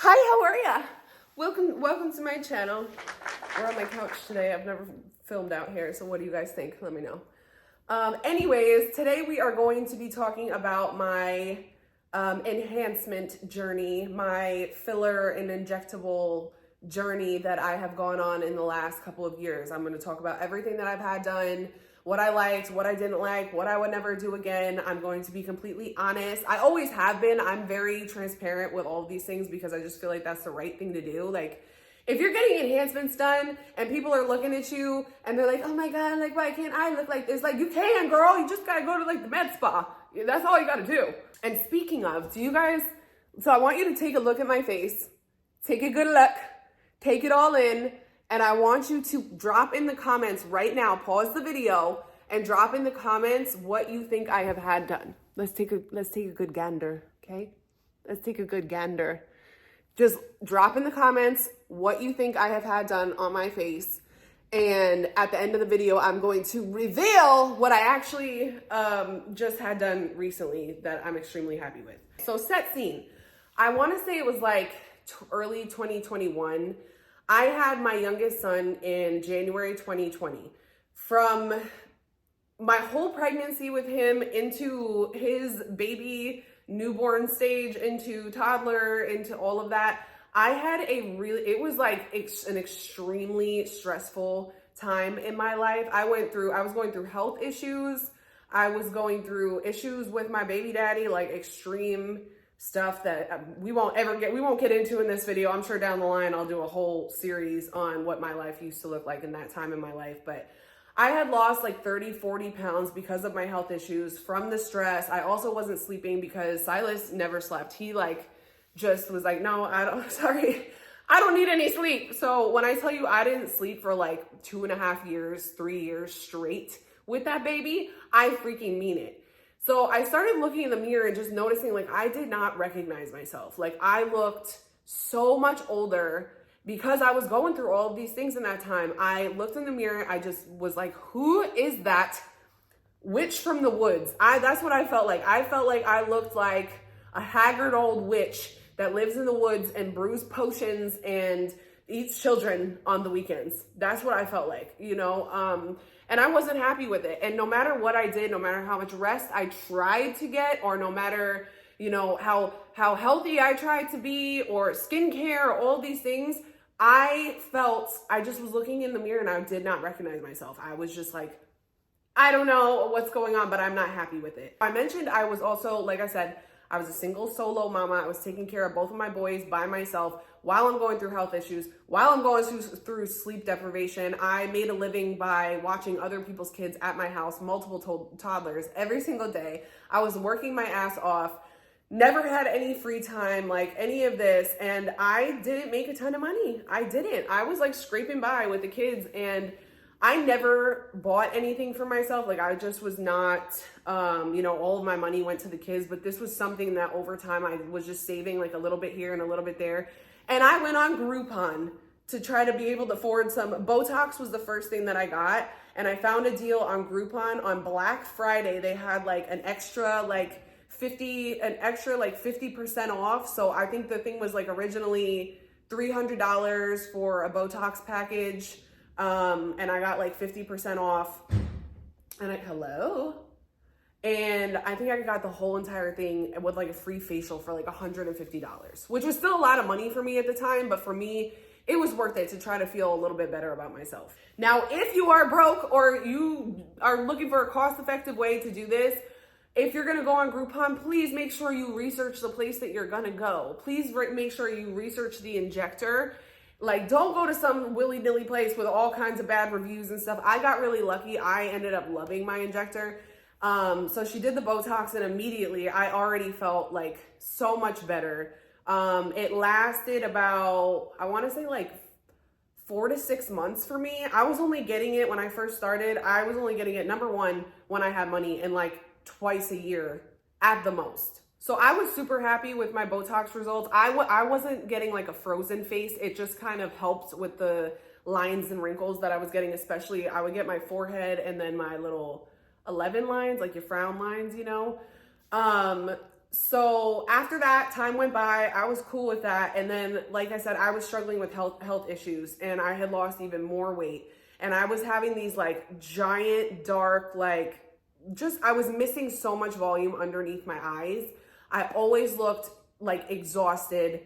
Hi, how are ya? Welcome to my channel. We're on my couch today. I've never filmed out here, so what do you guys think? Let me know. Anyways, today we are going to be talking about my enhancement journey, my filler and injectable journey that I have gone on in the last couple of years. I'm going to talk about everything that I've had done, what I liked, what I didn't like, what I would never do again. I'm going to be completely honest. I always have been. I'm very transparent with all of these things because I just feel like that's the right thing to do. Like, if you're getting enhancements done and people are looking at you and they're like, oh my God, like, why can't I look like this? Like, you can, girl. You just got to go to like the med spa. That's all you got to do. And speaking of, so I want you to take a look at my face, take a good look, take it all in. And I want you to drop in the comments right now, pause the video and drop in the comments what you think I have had done. Let's take a good gander, okay? Let's take a good gander. Just drop in the comments what you think I have had done on my face. And at the end of the video, I'm going to reveal what I actually just had done recently that I'm extremely happy with. So set scene. I want to say it was like early 2021. I had my youngest son in January 2020. From my whole pregnancy with him into his baby newborn stage, into toddler, into all of that, I had it was like an extremely stressful time in my life. I was going through health issues. I was going through issues with my baby daddy, like extreme stuff that we won't get into in this video. I'm sure down the line I'll do a whole series on what my life used to look like in that time in my life. But I had lost like 30, 40 pounds because of my health issues from the stress. I also wasn't sleeping because Silas never slept. He just was like, no, I don't need any sleep. So when I tell you I didn't sleep for like 2.5 years, 3 years straight with that baby, I freaking mean it. So I started looking in the mirror and just noticing like I did not recognize myself. Like I looked so much older because I was going through all of these things in that time. I looked in the mirror. I just was like, who is that witch from the woods? That's what I felt like. I felt like I looked like a haggard old witch that lives in the woods and brews potions and eats children on the weekends. That's what I felt like, and I wasn't happy with it. And no matter what I did, no matter how much rest I tried to get, or no matter, how healthy I tried to be, or skincare, all these things, I just was looking in the mirror and I did not recognize myself. I was just like, I don't know what's going on, but I'm not happy with it. I mentioned I was also, like I said, I was a single solo mama. I was taking care of both of my boys by myself while I'm going through health issues, while I'm going through sleep deprivation. I made a living by watching other people's kids at my house, multiple toddlers every single day. I was working my ass off, never had any free time, like any of this. And I didn't make a ton of money. I didn't. I was like scraping by with the kids, and I never bought anything for myself. Like I just was not, all of my money went to the kids, but this was something that over time I was just saving like a little bit here and a little bit there. And I went on Groupon to try to be able to afford some. Botox was the first thing that I got. And I found a deal on Groupon on Black Friday. They had like an extra 50% off. So I think the thing was like originally $300 for a Botox package. And I got like 50% off, and and I think I got the whole entire thing with like a free facial for like $150, which was still a lot of money for me at the time, but for me, it was worth it to try to feel a little bit better about myself. Now, if you are broke or you are looking for a cost-effective way to do this, if you're gonna go on Groupon, please make sure you research the place that you're gonna go. Please make sure you research the injector. Like, don't go to some willy-nilly place with all kinds of bad reviews and stuff. I got really lucky. I ended up loving my injector. So she did the Botox, and immediately I already felt like so much better. It lasted about, I want to say like 4 to 6 months for me. I was only getting it when I first started. I was only getting it, number one, when I had money, and like twice a year at the most. So I was super happy with my Botox results. I wasn't getting like a frozen face. It just kind of helped with the lines and wrinkles that I was getting, especially I would get my forehead and then my little 11 lines, like your frown lines, So after that, time went by, I was cool with that. And then, like I said, I was struggling with health issues, and I had lost even more weight. And I was having these like giant, dark, like I was missing so much volume underneath my eyes. I always looked like exhausted.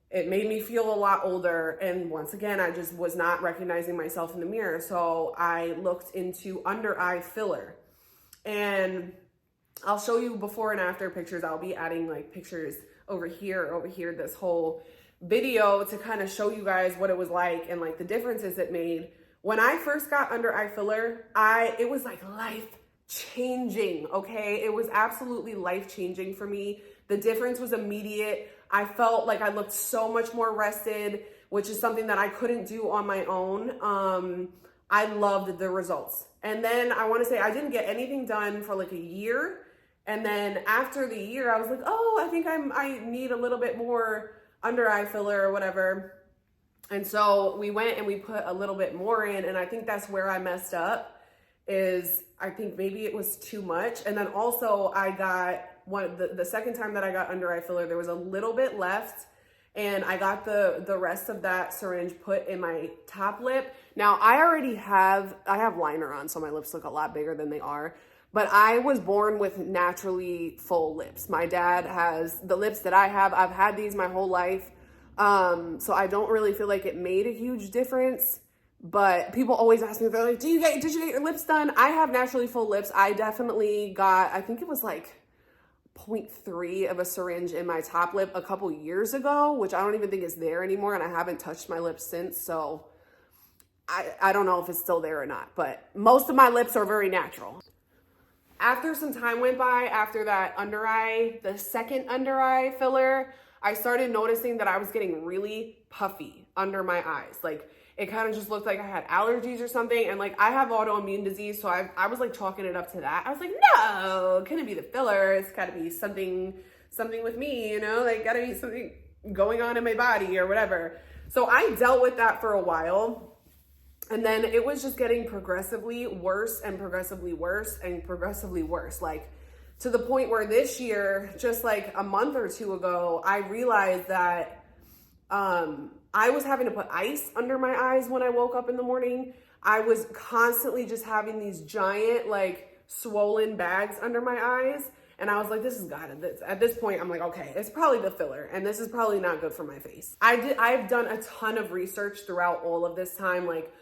It made me feel a lot older. And once again, I just was not recognizing myself in the mirror. So I looked into under eye filler. And I'll show you before and after pictures. I'll be adding like pictures over here, this whole video to kind of show you guys what it was like and like the differences it made. When I first got under eye filler, it was like life changing, okay? It was absolutely life changing for me. The difference was immediate. I felt like I looked so much more rested, which is something that I couldn't do on my own. I loved the results. And then I want to say I didn't get anything done for like a year. And then after the year, I was like, oh, I think I need a little bit more under eye filler or whatever. And so we went and we put a little bit more in. And I think that's where I messed up, is I think maybe it was too much. And then also I got the second time that I got under eye filler, there was a little bit left, and I got the rest of that syringe put in my top lip. Now I have liner on, so my lips look a lot bigger than they are, but I was born with naturally full lips. My dad has the lips that I have. I've had these my whole life. So I don't really feel like it made a huge difference. But people always ask me, they're like, did you get your lips done? I have naturally full lips. I definitely got, I think it was like 0.3 of a syringe in my top lip a couple years ago, which I don't even think is there anymore. And I haven't touched my lips since. So I don't know if it's still there or not, but most of my lips are very natural. After some time went by, after that under eye, the second under eye filler, I started noticing that I was getting really puffy under my eyes. Like, it kind of just looked like I had allergies or something. And like, I have autoimmune disease, so I was like chalking it up to that. I was like, no, it couldn't be the filler. It's gotta be something with me, you know, like gotta be something going on in my body or whatever. So I dealt with that for a while. And then it was just getting progressively worse and progressively worse and progressively worse. Like, to the point where this year, just like a month or two ago, I realized that, I was having to put ice under my eyes when I woke up in the morning. I was constantly just having these giant, like, swollen bags under my eyes. And I was like, this is at this point, I'm like, okay, it's probably the filler, and this is probably not good for my face. I've done a ton of research throughout all of this time. Like,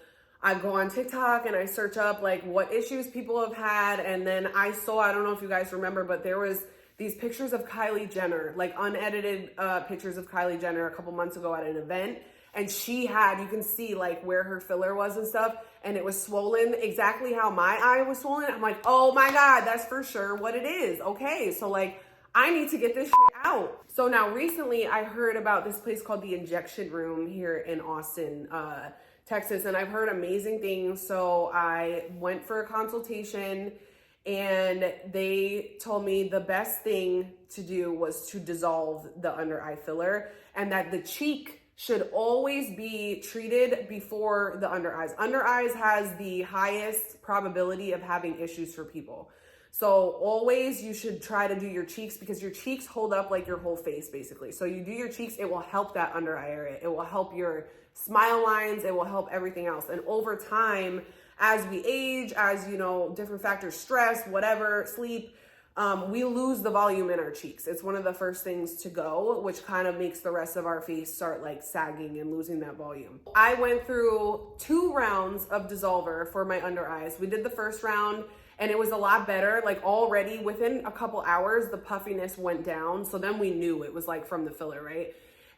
I go on TikTok and I search up like what issues people have had. And then I don't know if you guys remember, but there was these pictures of Kylie Jenner, like unedited pictures of Kylie Jenner a couple months ago at an event. And you can see like where her filler was and stuff. And it was swollen exactly how my eye was swollen. I'm like, oh my God, that's for sure what it is. Okay, so like, I need to get this shit out. So now recently I heard about this place called the Injection Room here in Austin, Texas, and I've heard amazing things. So I went for a consultation, and they told me the best thing to do was to dissolve the under eye filler, and that the cheek should always be treated before the under eyes. Under eyes has the highest probability of having issues for people. So always you should try to do your cheeks, because your cheeks hold up like your whole face basically. So you do your cheeks, it will help that under eye area. It will help your smile lines. It will help everything else. And over time, as we age, as you know, different factors, stress, whatever, sleep, we lose the volume in our cheeks. It's one of the first things to go, which kind of makes the rest of our face start like sagging and losing that volume. I went through 2 rounds of dissolver for my under eyes. We did the first round, and it was a lot better. Like, already within a couple hours, the puffiness went down. So then we knew it was like from the filler, right?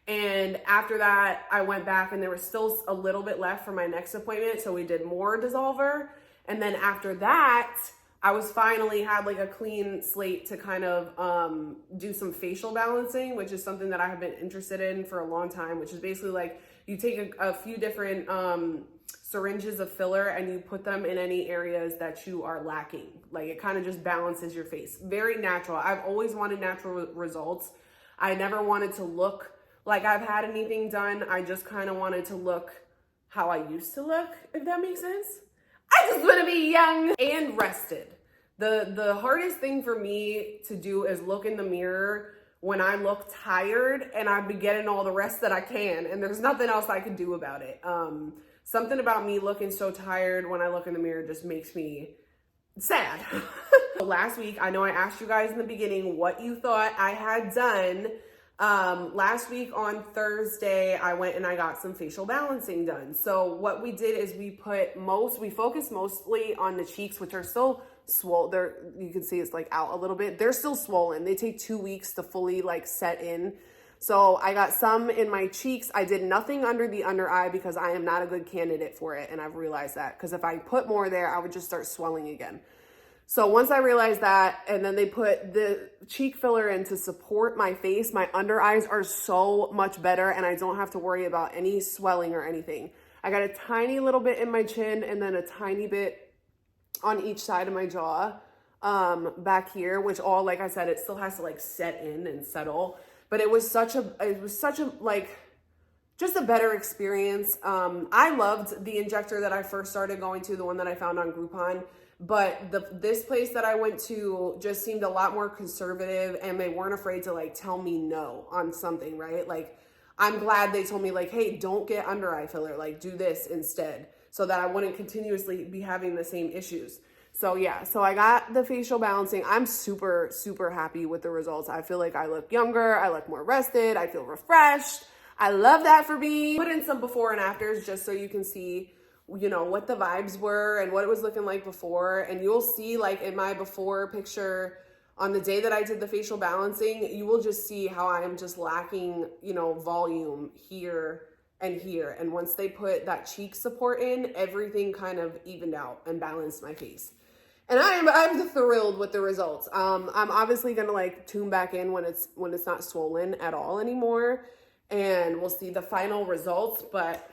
And after that, I went back, and there was still a little bit left for my next appointment. So we did more dissolver. And then after that, I was finally had like a clean slate to kind of do some facial balancing, which is something that I have been interested in for a long time, which is basically like you take a few different syringes of filler and you put them in any areas that you are lacking. Like, it kind of just balances your face. Very natural. I've always wanted natural results. I never wanted to look like I've had anything done. I just kind of wanted to look how I used to look, if that makes sense. I just want to be young and rested. The hardest thing for me to do is look in the mirror when I look tired, and I've been getting all the rest that I can, and there's nothing else I can do about it. Something about me looking so tired when I look in the mirror just makes me sad. Last week, I know I asked you guys in the beginning what you thought I had done. Last week on Thursday, I went and I got some facial balancing done. So what we did is we focused mostly on the cheeks, which are still swollen. You can see it's like out a little bit. They're still swollen. They take 2 weeks to fully like set in. So I got some in my cheeks. I did nothing under the under eye because I am not a good candidate for it. And I've realized that, because if I put more there, I would just start swelling again. So once I realized that, and then they put the cheek filler in to support my face, my under eyes are so much better, and I don't have to worry about any swelling or anything. I got a tiny little bit in my chin and then a tiny bit on each side of my jaw, back here, which all, like I said, it still has to like set in and settle. But it was such a like, just a better experience. I loved the injector that I first started going to, the one that I found on Groupon. But this place that I went to just seemed a lot more conservative, and they weren't afraid to like tell me no on something, right? Like, I'm glad they told me like, hey, don't get under eye filler, like do this instead, so that I wouldn't continuously be having the same issues. So yeah, so I got the facial balancing. I'm super, super happy with the results. I feel like I look younger, I look more rested, I feel refreshed. I love that for me. Put in some before and afters just so you can see, you know, what the vibes were and what it was looking like before. And you'll see, like in my before picture on the day that I did the facial balancing, you will just see how I am just lacking, you know, volume here and here. And once they put that cheek support in, everything kind of evened out and balanced my face. And I'm thrilled with the results. I'm obviously gonna like tune back in when it's not swollen at all anymore, and we'll see the final results. But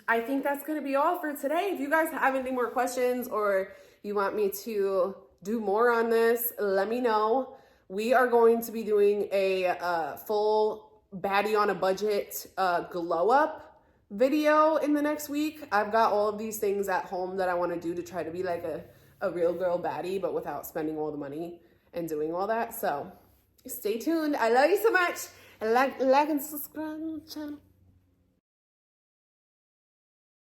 I think that's going to be all for today. If you guys have any more questions or you want me to do more on this, let me know. We are going to be doing a full baddie on a budget glow up video in the next week. I've got all of these things at home that I want to do to try to be like a real girl baddie, but without spending all the money and doing all that. So stay tuned. I love you so much. Like and subscribe to the channel.